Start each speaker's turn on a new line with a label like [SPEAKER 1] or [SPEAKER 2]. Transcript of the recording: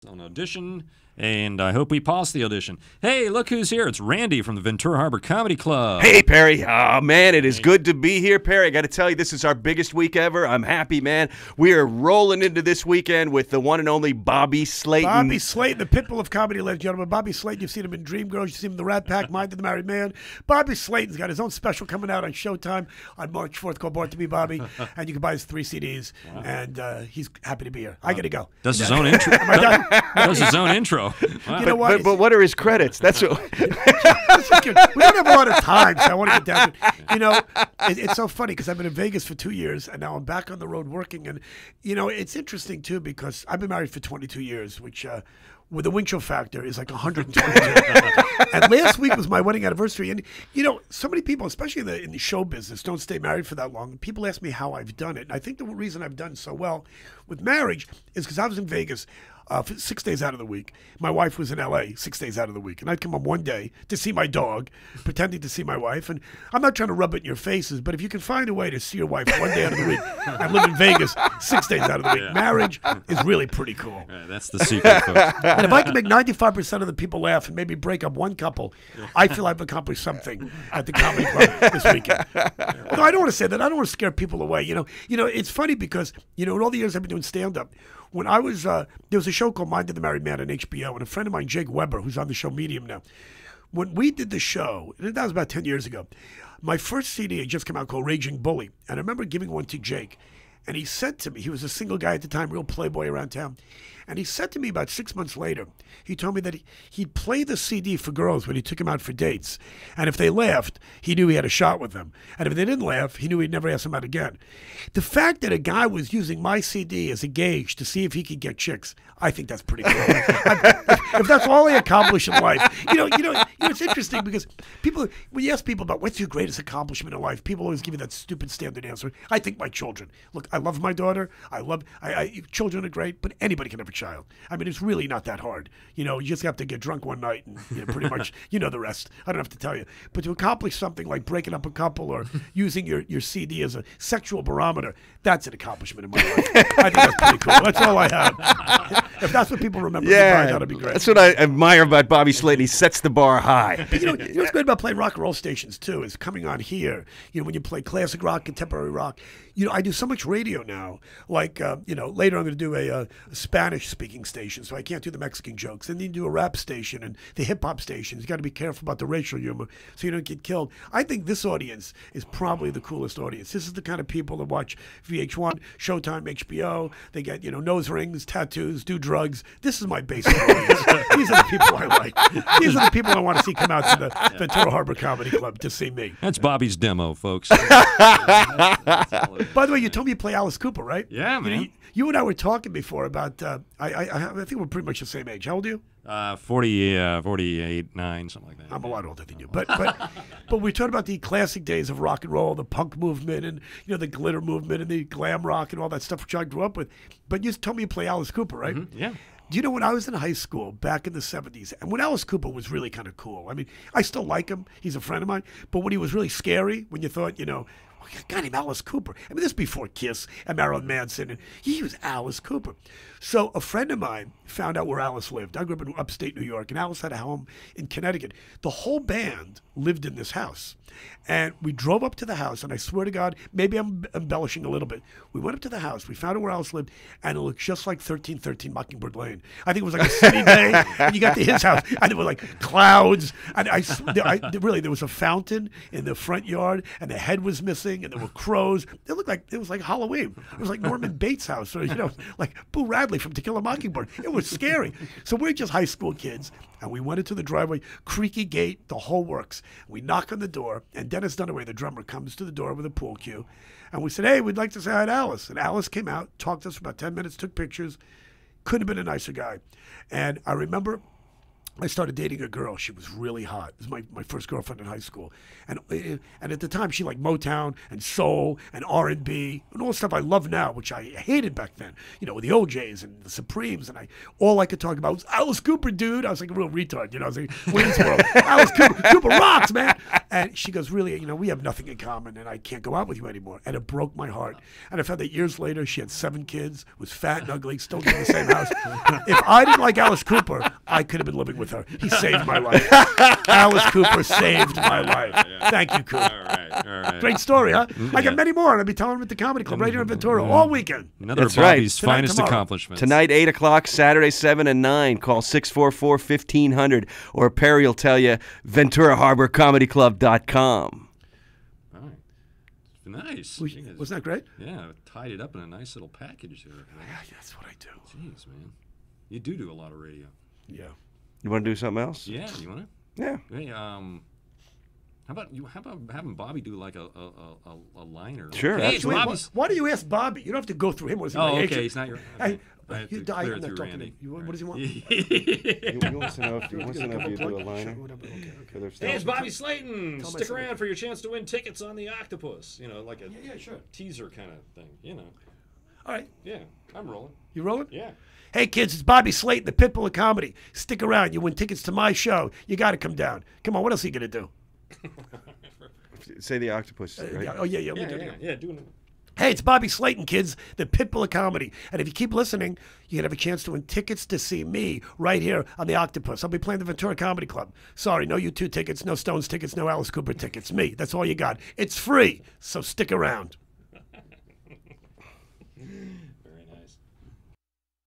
[SPEAKER 1] on audition, and I hope we pass the audition. Hey, look who's here. It's Randy from the Ventura Harbor Comedy Club.
[SPEAKER 2] Hey, Perry. Oh, man, it is good to be here, Perry. I got to tell you, this is our biggest week ever. I'm happy, man. We are rolling into this weekend with the one and only Bobby Slayton.
[SPEAKER 3] Bobby Slayton, the pitbull of comedy, ladies and gentlemen. Bobby Slayton, you've seen him in Dreamgirls. You've seen him in The Rat Pack, Mind of the Married Man. Bobby Slayton's got his own special coming out on Showtime on March 4th called Born to Be Bobby, and you can buy his 3 CDs, and he's happy to be here. I got to go.
[SPEAKER 1] Does his own intro. Does his own intro. Wow.
[SPEAKER 3] You know what?
[SPEAKER 2] But what are his credits? That's what...
[SPEAKER 3] We don't have a lot of time, so I want to get down to it. You know, it's so funny because I've been in Vegas for 2 years, and now I'm back on the road working. And, you know, it's interesting, too, because I've been married for 22 years, which with the wind chill factor is like 122. And last week was my wedding anniversary. And, you know, so many people, especially in the show business, don't stay married for that long. People ask me how I've done it. And I think the reason I've done so well with marriage is because I was in Vegas 6 days out of the week. My wife was in L.A. 6 days out of the week. And I'd come home one day to see my dog, pretending to see my wife. And I'm not trying to rub it in your faces, but if you can find a way to see your wife one day out of the week, I live in Vegas 6 days out of the week. Yeah. Marriage is really pretty cool.
[SPEAKER 1] That's the secret, folks.
[SPEAKER 3] And if I can make 95% of the people laugh and maybe break up one couple, I feel I've accomplished something at the comedy club this weekend. Although I don't want to say that. I don't want to scare people away. You know, it's funny because, you know, in all the years I've been doing stand-up, when I was, there was a show called Mind of the Married Man on HBO, and a friend of mine, Jake Weber, who's on the show Medium now, when we did the show, that was about 10 years ago, my first CD had just come out called Raging Bully, and I remember giving one to Jake, and he said to me, he was a single guy at the time, real playboy around town, and he said to me about 6 months later, he told me that he'd play the CD for girls when he took them out for dates. And if they laughed, he knew he had a shot with them. And if they didn't laugh, he knew he'd never ask them out again. The fact that a guy was using my CD as a gauge to see if he could get chicks, I think that's pretty cool. If that's all I accomplish in life, you know, it's interesting because people, when you ask people about what's your greatest accomplishment in life, people always give you that stupid standard answer. I think my children. Look, I love my daughter. Children are great, but anybody can have a child. I mean, it's really not that hard. You know, you just have to get drunk one night and pretty much, you know the rest. I don't have to tell you. But to accomplish something like breaking up a couple or using your CD as a sexual barometer, that's an accomplishment in my life. I think that's pretty cool. That's all I have. If that's what people remember, that'd be great.
[SPEAKER 2] That's what I admire about Bobby Slayton. He sets the bar high.
[SPEAKER 3] But, you know what's great about playing rock and roll stations, too, is coming on here. You know, when you play classic rock, contemporary rock, you know, I do so much radio now. Like, you know, later I'm going to do a Spanish-speaking station, so I can't do the Mexican jokes. And then you do a rap station and the hip-hop stations. You got to be careful about the racial humor so you don't get killed. I think this audience is probably the coolest audience. This is the kind of people that watch VH1, Showtime, HBO. They get, you know, nose rings, tattoos, do drugs. This is my basic audience. These are the people I like. These are the people I want to see come out to the Ventura Harbor Comedy Club to see me.
[SPEAKER 1] That's Bobby's demo, folks.
[SPEAKER 3] By the way, you told me you play Alice Cooper, right?
[SPEAKER 1] Yeah, man.
[SPEAKER 3] You and I were talking before about, I think we're pretty much the same age. How old are you?
[SPEAKER 1] 48, 9, something like that.
[SPEAKER 3] I'm a lot older than you. But we talked about the classic days of rock and roll, the punk movement and, you know, the glitter movement and the glam rock and all that stuff which I grew up with. But you told me you play Alice Cooper, right?
[SPEAKER 1] Mm-hmm. Yeah.
[SPEAKER 3] Do you know when I was in high school back in the 70s, and when Alice Cooper was really kind of cool, I mean, I still like him. He's a friend of mine. But when he was really scary, when you thought, you know, a guy named Alice Cooper. I mean, this is before Kiss and Marilyn Manson, and he was Alice Cooper. So a friend of mine found out where Alice lived. I grew up in upstate New York, and Alice had a home in Connecticut. The whole band lived in this house. And we drove up to the house, and I swear to God, maybe I'm embellishing a little bit. We went up to the house, we found out where Alice lived, and it looked just like 1313 Mockingbird Lane. I think it was like a sunny day, and you got to his house, and there were like clouds, and really, there was a fountain in the front yard, and the head was missing, and there were crows. It was like Halloween. It was like Norman Bates' house, or, you know, like Boo Radley from To Kill a Mockingbird. It was scary. So we're just high school kids, and we went into the driveway, creaky gate, the whole works. We knock on the door, and Dennis Dunaway, the drummer, comes to the door with a pool cue. And we said, hey, we'd like to say hi to Alice. And Alice came out, talked to us for about 10 minutes, took pictures. Couldn't have been a nicer guy. And I remember I started dating a girl. She was really hot. This was my first girlfriend in high school. And at the time, she liked Motown and soul and R&B and all the stuff I love now, which I hated back then. You know, with the OJs and the Supremes. And all I could talk about was Alice Cooper, dude. I was like a real retard. You know, I was like, Wayne's World. Alice Cooper rocks, man. And she goes, really, you know, we have nothing in common and I can't go out with you anymore. And it broke my heart. And I found that years later, she had 7 kids, was fat and ugly, still living in the same house. If I didn't like Alice Cooper, I could have been living with her. He saved my life. Alice Cooper saved my life. Thank you, Coop.
[SPEAKER 1] All right.
[SPEAKER 3] Great story, huh? I got many more, and I'll be telling them at the Comedy Club right here in Ventura all weekend.
[SPEAKER 1] Another
[SPEAKER 2] That's
[SPEAKER 1] of
[SPEAKER 2] right.
[SPEAKER 1] Bobby's
[SPEAKER 3] Tonight,
[SPEAKER 1] finest
[SPEAKER 3] tomorrow.
[SPEAKER 1] accomplishments.
[SPEAKER 2] Tonight, 8 o'clock, Saturday, 7 and 9. Call 644-1500. Or Perry will tell you, VenturaHarborComedyClub.com.
[SPEAKER 1] All right. Nice.
[SPEAKER 3] Wasn't that great?
[SPEAKER 1] Yeah, tied it up in a nice little package there.
[SPEAKER 3] Yeah, that's what I do.
[SPEAKER 1] Jeez, man. You do a lot of radio.
[SPEAKER 3] Yeah.
[SPEAKER 2] You want to do something else?
[SPEAKER 1] Yeah, you want to?
[SPEAKER 2] Yeah.
[SPEAKER 1] Hey, how about having Bobby do like a liner?
[SPEAKER 2] Sure,
[SPEAKER 1] Hey, it's
[SPEAKER 2] absolutely.
[SPEAKER 1] Bobby's.
[SPEAKER 3] Why do you ask Bobby? You don't have to go through him. Was he
[SPEAKER 1] Oh,
[SPEAKER 3] my
[SPEAKER 1] okay.
[SPEAKER 3] agent?
[SPEAKER 1] He's not your.
[SPEAKER 3] Hey,
[SPEAKER 1] I have
[SPEAKER 3] you
[SPEAKER 1] to
[SPEAKER 3] die.
[SPEAKER 1] clear
[SPEAKER 3] I'm
[SPEAKER 1] it
[SPEAKER 3] not
[SPEAKER 1] through
[SPEAKER 3] talking
[SPEAKER 1] Randy.
[SPEAKER 3] to you. What does he want?
[SPEAKER 2] He wants to know if you do a liner. for their
[SPEAKER 1] Hey,
[SPEAKER 2] stuff.
[SPEAKER 1] it's Bobby Slayton.
[SPEAKER 3] Tell
[SPEAKER 1] Stick
[SPEAKER 3] myself-
[SPEAKER 1] around for your chance to win tickets on the Octopus. You know, like a
[SPEAKER 3] Yeah, sure.
[SPEAKER 1] teaser kind of thing. You know.
[SPEAKER 3] All right.
[SPEAKER 1] Yeah, I'm rolling.
[SPEAKER 3] You rolling?
[SPEAKER 1] Yeah.
[SPEAKER 3] Hey, kids, it's Bobby Slayton, the Pitbull of Comedy. Stick around. You win tickets to my show. You got to come down. Come on, what else are you going to do?
[SPEAKER 2] Say the octopus, right?
[SPEAKER 3] Yeah, let me do it again.
[SPEAKER 1] Yeah, doing it.
[SPEAKER 3] Hey, it's Bobby Slayton, kids, the Pitbull of Comedy. And if you keep listening, you can have a chance to win tickets to see me right here on the Octopus. I'll be playing the Ventura Comedy Club. Sorry, no U2 tickets, no Stones tickets, no Alice Cooper tickets. Me, that's all you got. It's free, so stick around.